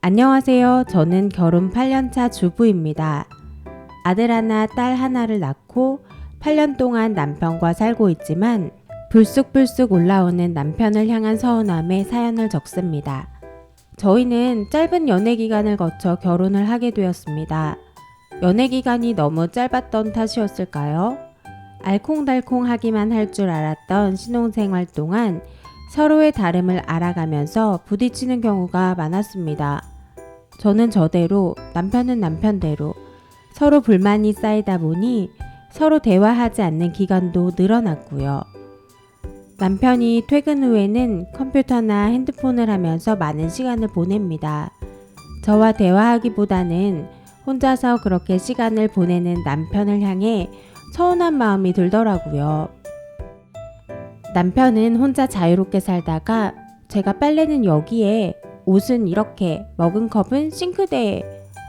안녕하세요. 저는 결혼 8년차 주부입니다. 아들 하나, 딸 하나를 낳고 8년 동안 남편과 살고 있지만 불쑥불쑥 올라오는 남편을 향한 서운함에 사연을 적습니다. 저희는 짧은 연애 기간을 거쳐 결혼을 하게 되었습니다. 연애 기간이 너무 짧았던 탓이었을까요? 알콩달콩하기만 할 줄 알았던 신혼생활 동안 서로의 다름을 알아가면서 부딪히는 경우가 많았습니다. 저는 저대로, 남편은 남편대로 서로 불만이 쌓이다 보니 서로 대화하지 않는 기간도 늘어났고요. 남편이 퇴근 후에는 컴퓨터나 핸드폰을 하면서 많은 시간을 보냅니다. 저와 대화하기보다는 혼자서 그렇게 시간을 보내는 남편을 향해 서운한 마음이 들더라고요. 남편은 혼자 자유롭게 살다가 제가 빨래는 여기에, 옷은 이렇게, 먹은 컵은 싱크대에,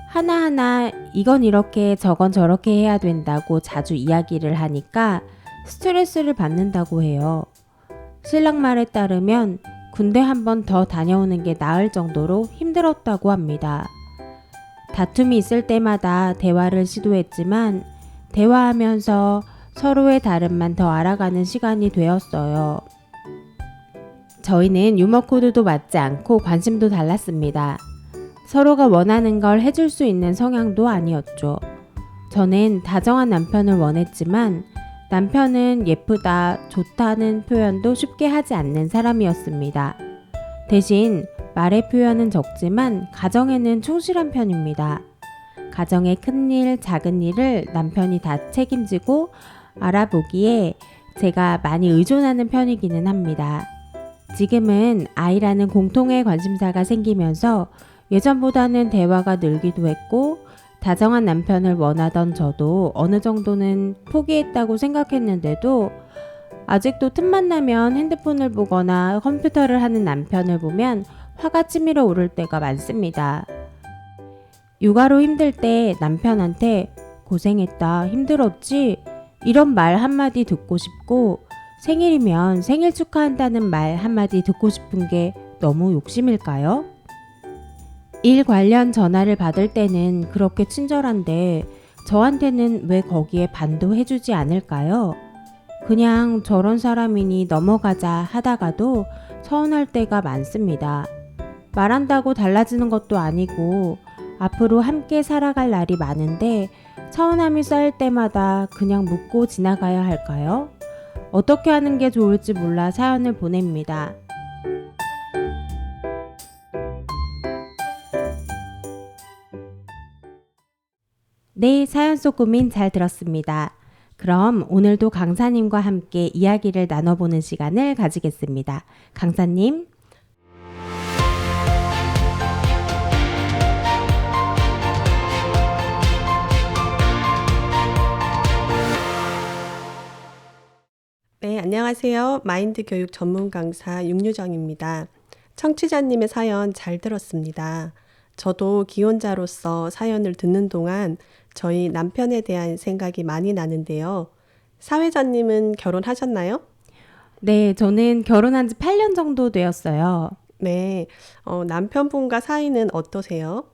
하나하나 이건 이렇게 저건 저렇게 해야 된다고 자주 이야기를 하니까 스트레스를 받는다고 해요. 신랑 말에 따르면 군대 한 번 더 다녀오는 게 나을 정도로 힘들었다고 합니다. 다툼이 있을 때마다 대화를 시도했지만 대화하면서 서로의 다름만 더 알아가는 시간이 되었어요. 저희는 유머 코드도 맞지 않고 관심도 달랐습니다. 서로가 원하는 걸 해줄 수 있는 성향도 아니었죠. 저는 다정한 남편을 원했지만 남편은 예쁘다, 좋다는 표현도 쉽게 하지 않는 사람이었습니다. 대신 말의 표현은 적지만 가정에는 충실한 편입니다. 가정의 큰일, 작은 일을 남편이 다 책임지고 알아보기에 제가 많이 의존하는 편이기는 합니다. 지금은 아이라는 공통의 관심사가 생기면서 예전보다는 대화가 늘기도 했고 다정한 남편을 원하던 저도 어느 정도는 포기했다고 생각했는데도 아직도 틈만 나면 핸드폰을 보거나 컴퓨터를 하는 남편을 보면 화가 치밀어 오를 때가 많습니다. 육아로 힘들 때 남편한테 고생했다, 힘들었지? 이런 말 한마디 듣고 싶고 생일이면 생일 축하한다는 말 한마디 듣고 싶은 게 너무 욕심일까요? 일 관련 전화를 받을 때는 그렇게 친절한데 저한테는 왜 거기에 반도 해주지 않을까요? 그냥 저런 사람이니 넘어가자 하다가도 서운할 때가 많습니다. 말한다고 달라지는 것도 아니고 앞으로 함께 살아갈 날이 많은데 서운함이 쌓일 때마다 그냥 묻고 지나가야 할까요? 어떻게 하는 게 좋을지 몰라 사연을 보냅니다. 네, 사연 속 고민 잘 들었습니다. 그럼 오늘도 강사님과 함께 이야기를 나눠보는 시간을 가지겠습니다. 강사님. 네, 안녕하세요. 마인드 교육 전문 강사 윤유정입니다. 청취자님의 사연 잘 들었습니다. 저도 기혼자로서 사연을 듣는 동안 저희 남편에 대한 생각이 많이 나는데요. 사회자님은 결혼하셨나요? 네, 저는 결혼한 지 8년 정도 되었어요. 네, 남편분과 사이는 어떠세요?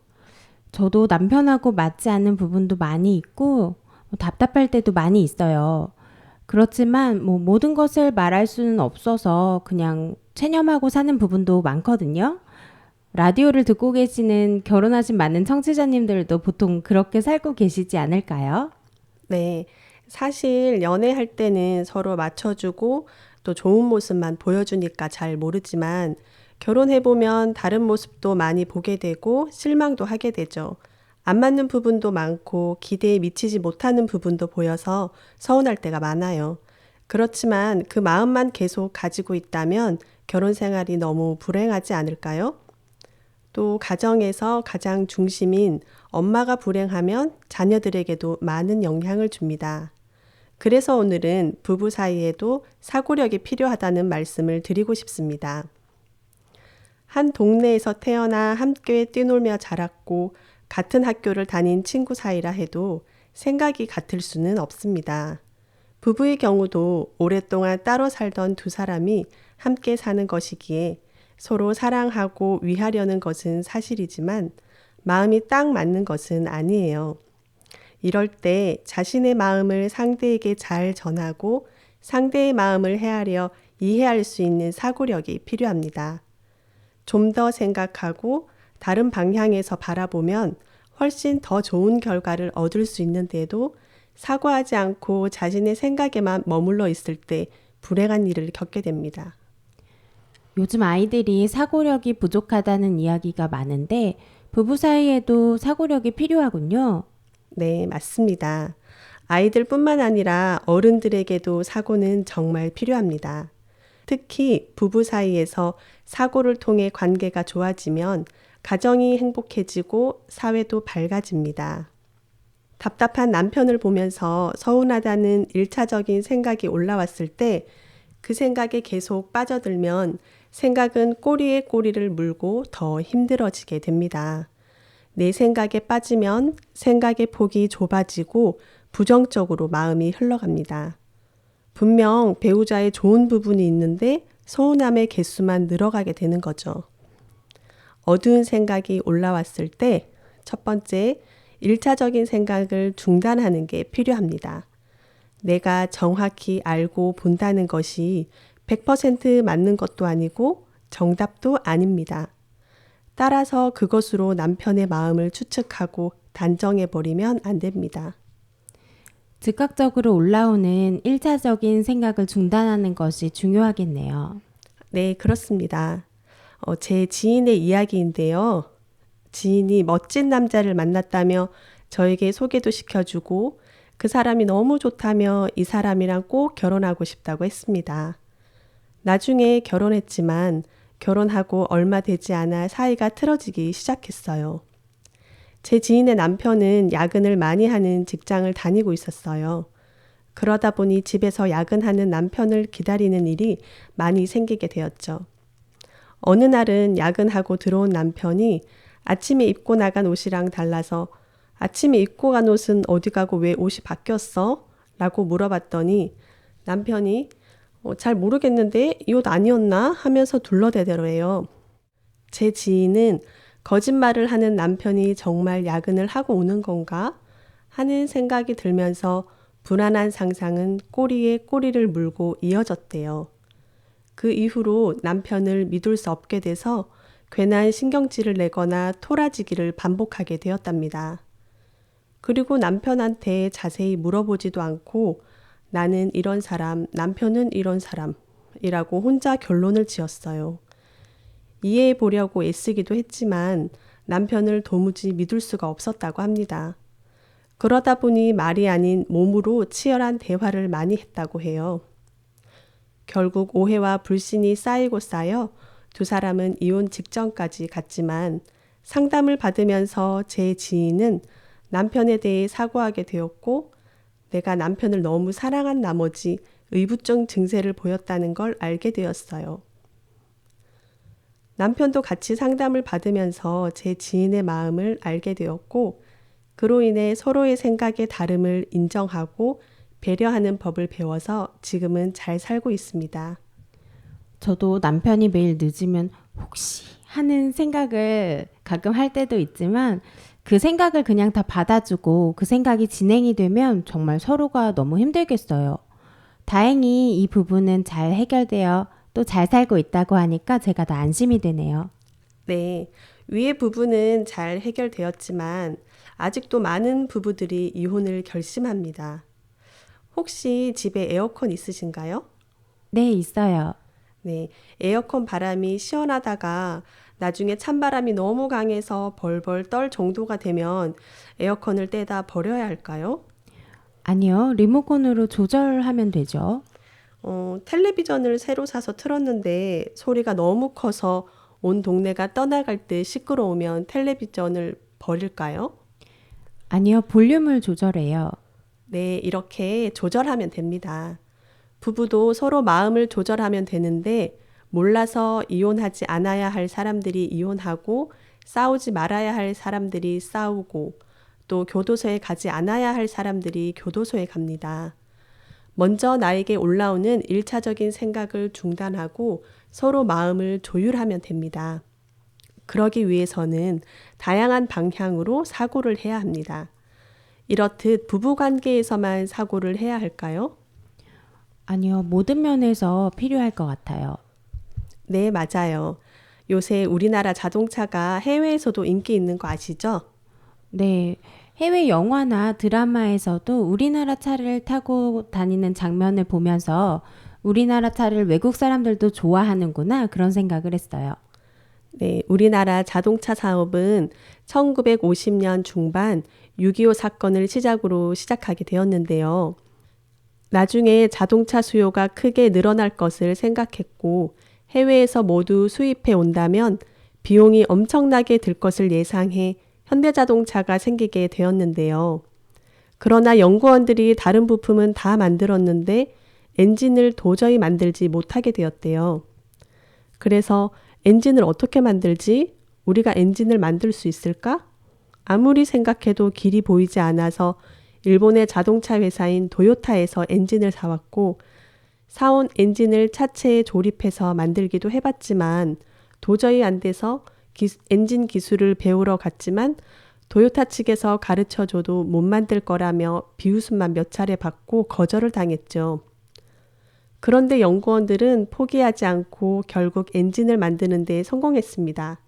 저도 남편하고 맞지 않는 부분도 많이 있고 답답할 때도 많이 있어요. 그렇지만 모든 것을 말할 수는 없어서 그냥 체념하고 사는 부분도 많거든요. 라디오를 듣고 계시는 결혼하신 많은 청취자님들도 보통 그렇게 살고 계시지 않을까요? 네, 사실 연애할 때는 서로 맞춰주고 또 좋은 모습만 보여주니까 잘 모르지만 결혼해보면 다른 모습도 많이 보게 되고 실망도 하게 되죠. 안 맞는 부분도 많고 기대에 미치지 못하는 부분도 보여서 서운할 때가 많아요. 그렇지만 그 마음만 계속 가지고 있다면 결혼 생활이 너무 불행하지 않을까요? 또 가정에서 가장 중심인 엄마가 불행하면 자녀들에게도 많은 영향을 줍니다. 그래서 오늘은 부부 사이에도 사고력이 필요하다는 말씀을 드리고 싶습니다. 한 동네에서 태어나 함께 뛰놀며 자랐고 같은 학교를 다닌 친구 사이라 해도 생각이 같을 수는 없습니다. 부부의 경우도 오랫동안 따로 살던 두 사람이 함께 사는 것이기에 서로 사랑하고 위하려는 것은 사실이지만 마음이 딱 맞는 것은 아니에요. 이럴 때 자신의 마음을 상대에게 잘 전하고 상대의 마음을 헤아려 이해할 수 있는 사고력이 필요합니다. 좀 더 생각하고 다른 방향에서 바라보면 훨씬 더 좋은 결과를 얻을 수 있는데도 사고하지 않고 자신의 생각에만 머물러 있을 때 불행한 일을 겪게 됩니다. 요즘 아이들이 사고력이 부족하다는 이야기가 많은데 부부 사이에도 사고력이 필요하군요. 네, 맞습니다. 아이들뿐만 아니라 어른들에게도 사고는 정말 필요합니다. 특히 부부 사이에서 사고를 통해 관계가 좋아지면 가정이 행복해지고 사회도 밝아집니다. 답답한 남편을 보면서 서운하다는 일차적인 생각이 올라왔을 때 그 생각에 계속 빠져들면 생각은 꼬리에 꼬리를 물고 더 힘들어지게 됩니다. 내 생각에 빠지면 생각의 폭이 좁아지고 부정적으로 마음이 흘러갑니다. 분명 배우자의 좋은 부분이 있는데 서운함의 개수만 늘어가게 되는 거죠. 어두운 생각이 올라왔을 때 첫 번째, 1차적인 생각을 중단하는 게 필요합니다. 내가 정확히 알고 본다는 것이 100% 맞는 것도 아니고 정답도 아닙니다. 따라서 그것으로 남편의 마음을 추측하고 단정해버리면 안 됩니다. 즉각적으로 올라오는 1차적인 생각을 중단하는 것이 중요하겠네요. 네, 그렇습니다. 제 지인의 이야기인데요. 지인이 멋진 남자를 만났다며 저에게 소개도 시켜주고 그 사람이 너무 좋다며 이 사람이랑 꼭 결혼하고 싶다고 했습니다. 나중에 결혼했지만 결혼하고 얼마 되지 않아 사이가 틀어지기 시작했어요. 제 지인의 남편은 야근을 많이 하는 직장을 다니고 있었어요. 그러다 보니 집에서 야근하는 남편을 기다리는 일이 많이 생기게 되었죠. 어느 날은 야근하고 들어온 남편이 아침에 입고 나간 옷이랑 달라서 아침에 입고 간 옷은 어디 가고 왜 옷이 바뀌었어? 라고 물어봤더니 남편이 잘 모르겠는데 이 옷 아니었나? 하면서 둘러대더래요. 제 지인은 거짓말을 하는 남편이 정말 야근을 하고 오는 건가? 하는 생각이 들면서 불안한 상상은 꼬리에 꼬리를 물고 이어졌대요. 그 이후로 남편을 믿을 수 없게 돼서 괜한 신경질을 내거나 토라지기를 반복하게 되었답니다. 그리고 남편한테 자세히 물어보지도 않고 나는 이런 사람, 남편은 이런 사람이라고 혼자 결론을 지었어요. 이해해 보려고 애쓰기도 했지만 남편을 도무지 믿을 수가 없었다고 합니다. 그러다 보니 말이 아닌 몸으로 치열한 대화를 많이 했다고 해요. 결국 오해와 불신이 쌓이고 쌓여 두 사람은 이혼 직전까지 갔지만 상담을 받으면서 제 지인은 남편에 대해 사과하게 되었고 내가 남편을 너무 사랑한 나머지 의부증 증세를 보였다는 걸 알게 되었어요. 남편도 같이 상담을 받으면서 제 지인의 마음을 알게 되었고 그로 인해 서로의 생각의 다름을 인정하고 배려하는 법을 배워서 지금은 잘 살고 있습니다. 저도 남편이 매일 늦으면 혹시 하는 생각을 가끔 할 때도 있지만 그 생각을 그냥 다 받아주고 그 생각이 진행이 되면 정말 서로가 너무 힘들겠어요. 다행히 이 부분은 잘 해결되어 또 잘 살고 있다고 하니까 제가 더 안심이 되네요. 네, 위의 부분은 잘 해결되었지만 아직도 많은 부부들이 이혼을 결심합니다. 혹시 집에 에어컨 있으신가요? 네, 있어요. 네, 에어컨 바람이 시원하다가 나중에 찬바람이 너무 강해서 벌벌 떨 정도가 되면 에어컨을 떼다 버려야 할까요? 아니요, 리모컨으로 조절하면 되죠. 텔레비전을 새로 사서 틀었는데 소리가 너무 커서 온 동네가 떠나갈 때 시끄러우면 텔레비전을 버릴까요? 아니요, 볼륨을 조절해요. 네, 이렇게 조절하면 됩니다. 부부도 서로 마음을 조절하면 되는데 몰라서 이혼하지 않아야 할 사람들이 이혼하고 싸우지 말아야 할 사람들이 싸우고 또 교도소에 가지 않아야 할 사람들이 교도소에 갑니다. 먼저 나에게 올라오는 1차적인 생각을 중단하고 서로 마음을 조율하면 됩니다. 그러기 위해서는 다양한 방향으로 사고를 해야 합니다. 이렇듯 부부관계에서만 사고를 해야 할까요? 아니요, 모든 면에서 필요할 것 같아요. 네, 맞아요. 요새 우리나라 자동차가 해외에서도 인기 있는 거 아시죠? 네, 해외 영화나 드라마에서도 우리나라 차를 타고 다니는 장면을 보면서 우리나라 차를 외국 사람들도 좋아하는구나 그런 생각을 했어요. 네, 우리나라 자동차 사업은 1950년 중반 6.25 사건을 시작으로 시작하게 되었는데요. 나중에 자동차 수요가 크게 늘어날 것을 생각했고 해외에서 모두 수입해 온다면 비용이 엄청나게 들 것을 예상해 현대자동차가 생기게 되었는데요. 그러나 연구원들이 다른 부품은 다 만들었는데 엔진을 도저히 만들지 못하게 되었대요. 그래서 엔진을 어떻게 만들지? 우리가 엔진을 만들 수 있을까? 아무리 생각해도 길이 보이지 않아서 일본의 자동차 회사인 도요타에서 엔진을 사왔고 사온 엔진을 차체에 조립해서 만들기도 해봤지만 도저히 안 돼서 엔진 기술을 배우러 갔지만 도요타 측에서 가르쳐줘도 못 만들 거라며 비웃음만 몇 차례 받고 거절을 당했죠. 그런데 연구원들은 포기하지 않고 결국 엔진을 만드는 데 성공했습니다.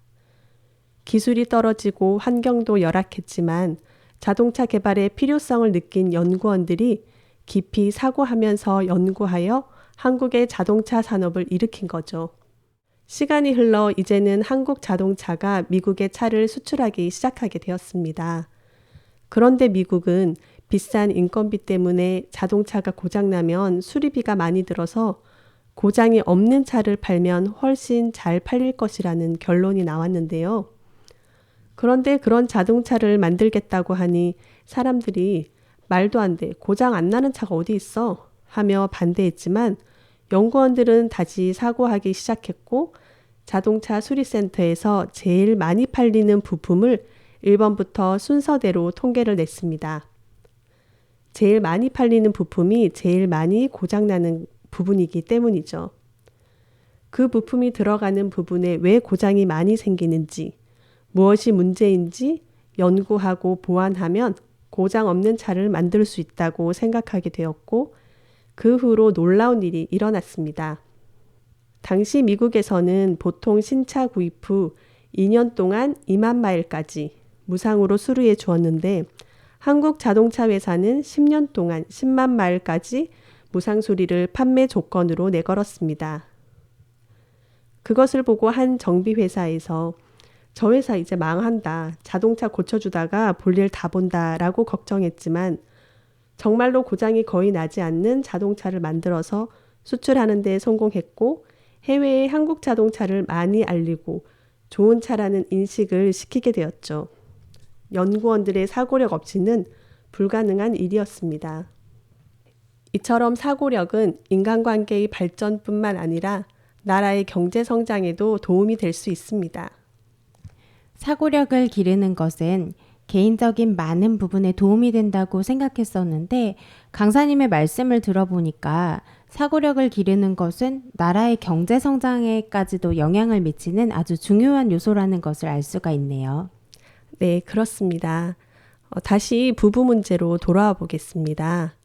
기술이 떨어지고 환경도 열악했지만 자동차 개발의 필요성을 느낀 연구원들이 깊이 사고하면서 연구하여 한국의 자동차 산업을 일으킨 거죠. 시간이 흘러 이제는 한국 자동차가 미국에 차를 수출하기 시작하게 되었습니다. 그런데 미국은 비싼 인건비 때문에 자동차가 고장나면 수리비가 많이 들어서 고장이 없는 차를 팔면 훨씬 잘 팔릴 것이라는 결론이 나왔는데요. 그런데 그런 자동차를 만들겠다고 하니 사람들이 말도 안 돼, 고장 안 나는 차가 어디 있어? 하며 반대했지만 연구원들은 다시 사고하기 시작했고 자동차 수리센터에서 제일 많이 팔리는 부품을 1번부터 순서대로 통계를 냈습니다. 제일 많이 팔리는 부품이 제일 많이 고장나는 부분이기 때문이죠. 그 부품이 들어가는 부분에 왜 고장이 많이 생기는지, 무엇이 문제인지 연구하고 보완하면 고장 없는 차를 만들 수 있다고 생각하게 되었고 그 후로 놀라운 일이 일어났습니다. 당시 미국에서는 보통 신차 구입 후 2년 동안 2만 마일까지 무상으로 수리해 주었는데 한국 자동차 회사는 10년 동안 10만 마일까지 무상 수리를 판매 조건으로 내걸었습니다. 그것을 보고 한 정비 회사에서 저 회사 이제 망한다. 자동차 고쳐주다가 볼일 다 본다라고 걱정했지만 정말로 고장이 거의 나지 않는 자동차를 만들어서 수출하는 데 성공했고 해외에 한국 자동차를 많이 알리고 좋은 차라는 인식을 시키게 되었죠. 연구원들의 사고력 없이는 불가능한 일이었습니다. 이처럼 사고력은 인간관계의 발전뿐만 아니라 나라의 경제 성장에도 도움이 될 수 있습니다. 사고력을 기르는 것은 개인적인 많은 부분에 도움이 된다고 생각했었는데 강사님의 말씀을 들어보니까 사고력을 기르는 것은 나라의 경제 성장에까지도 영향을 미치는 아주 중요한 요소라는 것을 알 수가 있네요. 네, 그렇습니다. 다시 부부 문제로 돌아와 보겠습니다.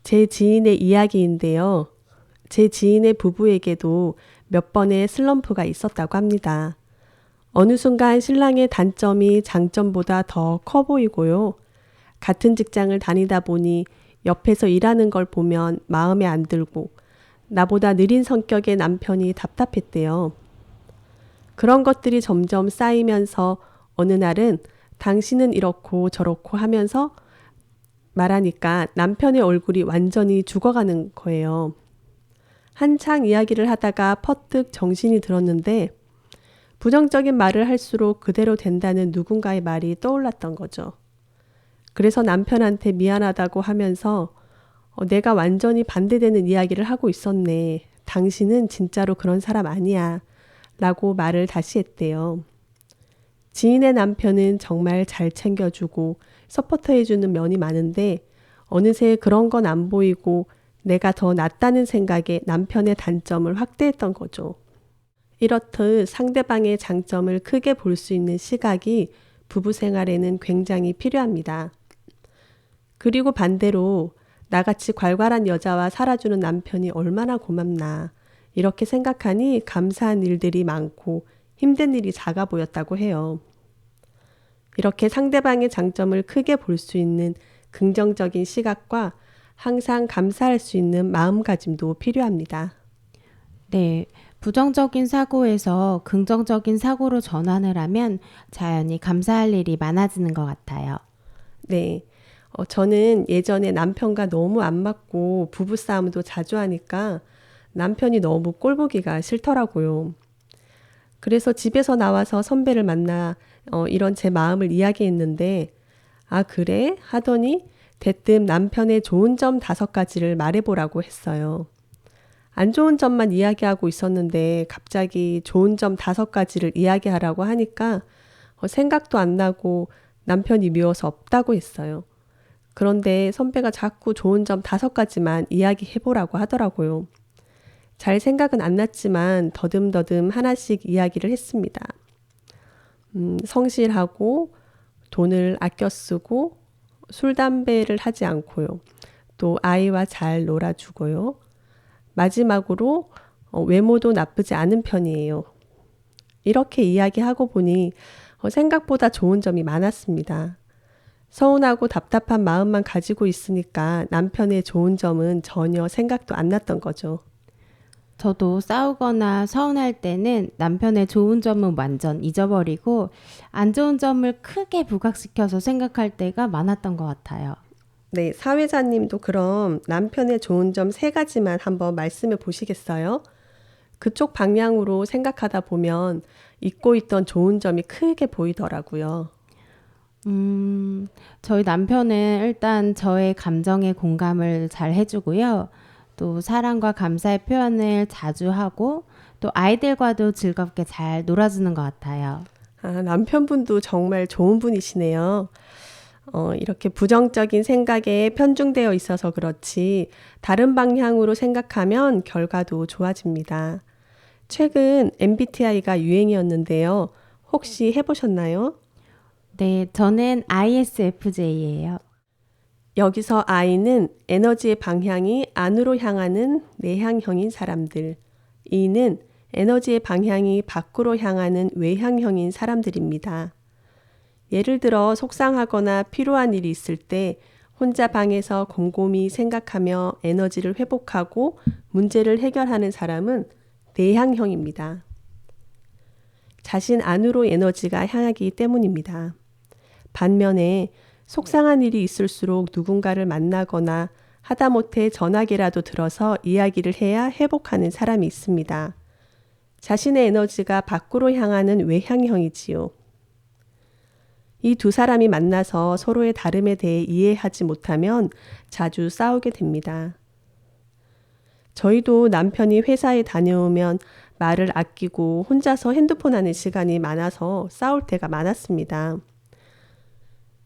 제 지인의 이야기인데요. 제 지인의 부부에게도 몇 번의 슬럼프가 있었다고 합니다. 어느 순간 신랑의 단점이 장점보다 더 커 보이고요. 같은 직장을 다니다 보니 옆에서 일하는 걸 보면 마음에 안 들고 나보다 느린 성격의 남편이 답답했대요. 그런 것들이 점점 쌓이면서 어느 날은 당신은 이렇고 저렇고 하면서 말하니까 남편의 얼굴이 완전히 죽어가는 거예요. 한창 이야기를 하다가 퍼뜩 정신이 들었는데 부정적인 말을 할수록 그대로 된다는 누군가의 말이 떠올랐던 거죠. 그래서 남편한테 미안하다고 하면서 내가 완전히 반대되는 이야기를 하고 있었네. 당신은 진짜로 그런 사람 아니야. 라고 말을 다시 했대요. 지인의 남편은 정말 잘 챙겨주고 서포터해주는 면이 많은데 어느새 그런 건 안 보이고 내가 더 낫다는 생각에 남편의 단점을 확대했던 거죠. 이렇듯 상대방의 장점을 크게 볼 수 있는 시각이 부부 생활에는 굉장히 필요합니다. 그리고 반대로 나같이 괄괄한 여자와 살아주는 남편이 얼마나 고맙나 이렇게 생각하니 감사한 일들이 많고 힘든 일이 작아 보였다고 해요. 이렇게 상대방의 장점을 크게 볼 수 있는 긍정적인 시각과 항상 감사할 수 있는 마음가짐도 필요합니다. 네, 부정적인 사고에서 긍정적인 사고로 전환을 하면 자연히 감사할 일이 많아지는 것 같아요. 네. 저는 예전에 남편과 너무 안 맞고 부부싸움도 자주 하니까 남편이 너무 꼴보기가 싫더라고요. 그래서 집에서 나와서 선배를 만나 이런 제 마음을 이야기했는데, 아, 그래? 하더니 대뜸 남편의 좋은 점 5가지를 말해보라고 했어요. 안 좋은 점만 이야기하고 있었는데 갑자기 좋은 점 5가지를 이야기하라고 하니까 생각도 안 나고 남편이 미워서 없다고 했어요. 그런데 선배가 자꾸 좋은 점 5가지만 이야기해보라고 하더라고요. 잘 생각은 안 났지만 더듬더듬 하나씩 이야기를 했습니다. 성실하고 돈을 아껴 쓰고 술, 담배를 하지 않고요. 또 아이와 잘 놀아주고요. 마지막으로 외모도 나쁘지 않은 편이에요. 이렇게 이야기하고 보니 생각보다 좋은 점이 많았습니다. 서운하고 답답한 마음만 가지고 있으니까 남편의 좋은 점은 전혀 생각도 안 났던 거죠. 저도 싸우거나 서운할 때는 남편의 좋은 점은 완전 잊어버리고 안 좋은 점을 크게 부각시켜서 생각할 때가 많았던 것 같아요. 네, 사회자님도 그럼 남편의 좋은 점 3가지만 한번 말씀해 보시겠어요? 그쪽 방향으로 생각하다 보면 잊고 있던 좋은 점이 크게 보이더라고요. 저희 남편은 일단 저의 감정에 공감을 잘 해주고요. 또 사랑과 감사의 표현을 자주 하고 또 아이들과도 즐겁게 잘 놀아주는 것 같아요. 아, 남편분도 정말 좋은 분이시네요. 이렇게 부정적인 생각에 편중되어 있어서 그렇지 다른 방향으로 생각하면 결과도 좋아집니다. 최근 MBTI가 유행이었는데요. 혹시 해보셨나요? 네, 저는 ISFJ예요. 여기서 I는 에너지의 방향이 안으로 향하는 내향형인 사람들, E는 에너지의 방향이 밖으로 향하는 외향형인 사람들입니다. 예를 들어 속상하거나 필요한 일이 있을 때 혼자 방에서 곰곰이 생각하며 에너지를 회복하고 문제를 해결하는 사람은 내향형입니다. 자신 안으로 에너지가 향하기 때문입니다. 반면에 속상한 일이 있을수록 누군가를 만나거나 하다못해 전화기라도 들어서 이야기를 해야 회복하는 사람이 있습니다. 자신의 에너지가 밖으로 향하는 외향형이지요. 이 2사람이 만나서 서로의 다름에 대해 이해하지 못하면 자주 싸우게 됩니다. 저희도 남편이 회사에 다녀오면 말을 아끼고 혼자서 핸드폰 하는 시간이 많아서 싸울 때가 많았습니다.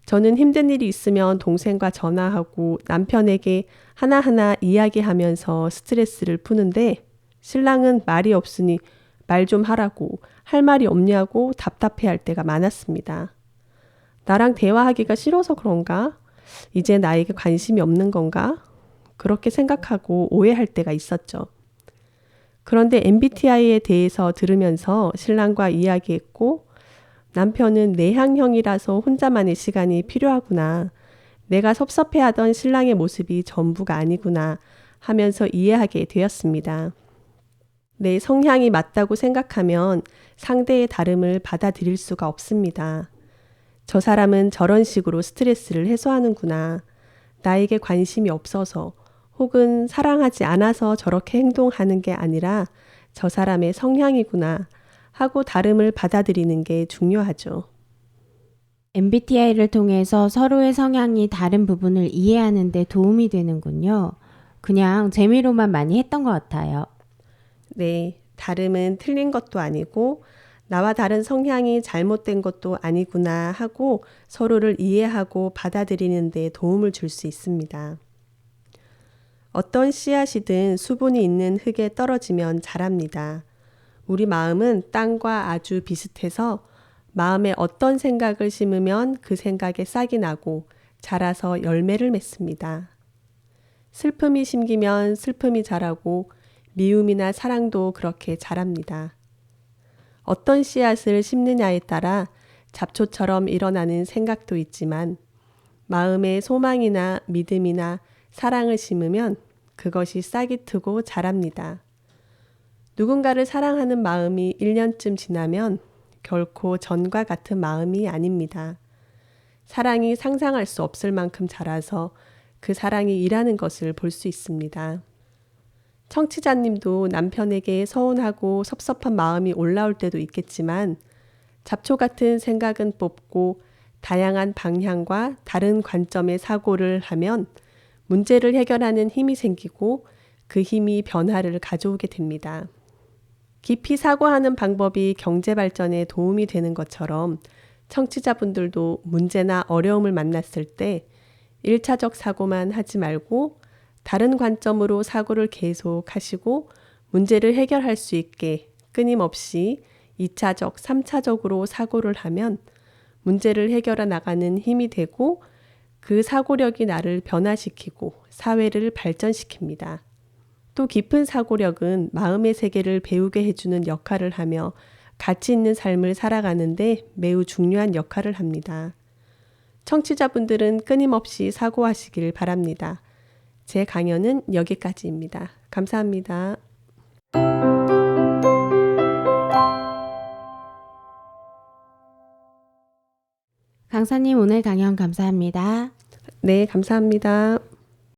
저는 힘든 일이 있으면 동생과 전화하고 남편에게 하나하나 이야기하면서 스트레스를 푸는데 신랑은 말이 없으니 말 좀 하라고 할 말이 없냐고 답답해할 때가 많았습니다. 나랑 대화하기가 싫어서 그런가? 이제 나에게 관심이 없는 건가? 그렇게 생각하고 오해할 때가 있었죠. 그런데 MBTI에 대해서 들으면서 신랑과 이야기했고 남편은 내향형이라서 혼자만의 시간이 필요하구나. 내가 섭섭해하던 신랑의 모습이 전부가 아니구나 하면서 이해하게 되었습니다. 내 성향이 맞다고 생각하면 상대의 다름을 받아들일 수가 없습니다. 저 사람은 저런 식으로 스트레스를 해소하는구나. 나에게 관심이 없어서 혹은 사랑하지 않아서 저렇게 행동하는 게 아니라 저 사람의 성향이구나 하고 다름을 받아들이는 게 중요하죠. MBTI를 통해서 서로의 성향이 다른 부분을 이해하는 데 도움이 되는군요. 그냥 재미로만 많이 했던 것 같아요. 네, 다름은 틀린 것도 아니고 나와 다른 성향이 잘못된 것도 아니구나 하고 서로를 이해하고 받아들이는 데 도움을 줄 수 있습니다. 어떤 씨앗이든 수분이 있는 흙에 떨어지면 자랍니다. 우리 마음은 땅과 아주 비슷해서 마음에 어떤 생각을 심으면 그 생각에 싹이 나고 자라서 열매를 맺습니다. 슬픔이 심기면 슬픔이 자라고 미움이나 사랑도 그렇게 자랍니다. 어떤 씨앗을 심느냐에 따라 잡초처럼 일어나는 생각도 있지만 마음에 소망이나 믿음이나 사랑을 심으면 그것이 싹이 트고 자랍니다. 누군가를 사랑하는 마음이 1년쯤 지나면 결코 전과 같은 마음이 아닙니다. 사랑이 상상할 수 없을 만큼 자라서 그 사랑이 일하는 것을 볼 수 있습니다. 청취자님도 남편에게 서운하고 섭섭한 마음이 올라올 때도 있겠지만 잡초 같은 생각은 뽑고 다양한 방향과 다른 관점의 사고를 하면 문제를 해결하는 힘이 생기고 그 힘이 변화를 가져오게 됩니다. 깊이 사고하는 방법이 경제 발전에 도움이 되는 것처럼 청취자분들도 문제나 어려움을 만났을 때 1차적 사고만 하지 말고 다른 관점으로 사고를 계속 하시고 문제를 해결할 수 있게 끊임없이 2차적, 3차적으로 사고를 하면 문제를 해결해 나가는 힘이 되고 그 사고력이 나를 변화시키고 사회를 발전시킵니다. 또 깊은 사고력은 마음의 세계를 배우게 해주는 역할을 하며 가치 있는 삶을 살아가는데 매우 중요한 역할을 합니다. 청취자분들은 끊임없이 사고하시길 바랍니다. 제 강연은 여기까지입니다. 감사합니다. 강사님 오늘 강연 감사합니다. 네, 감사합니다.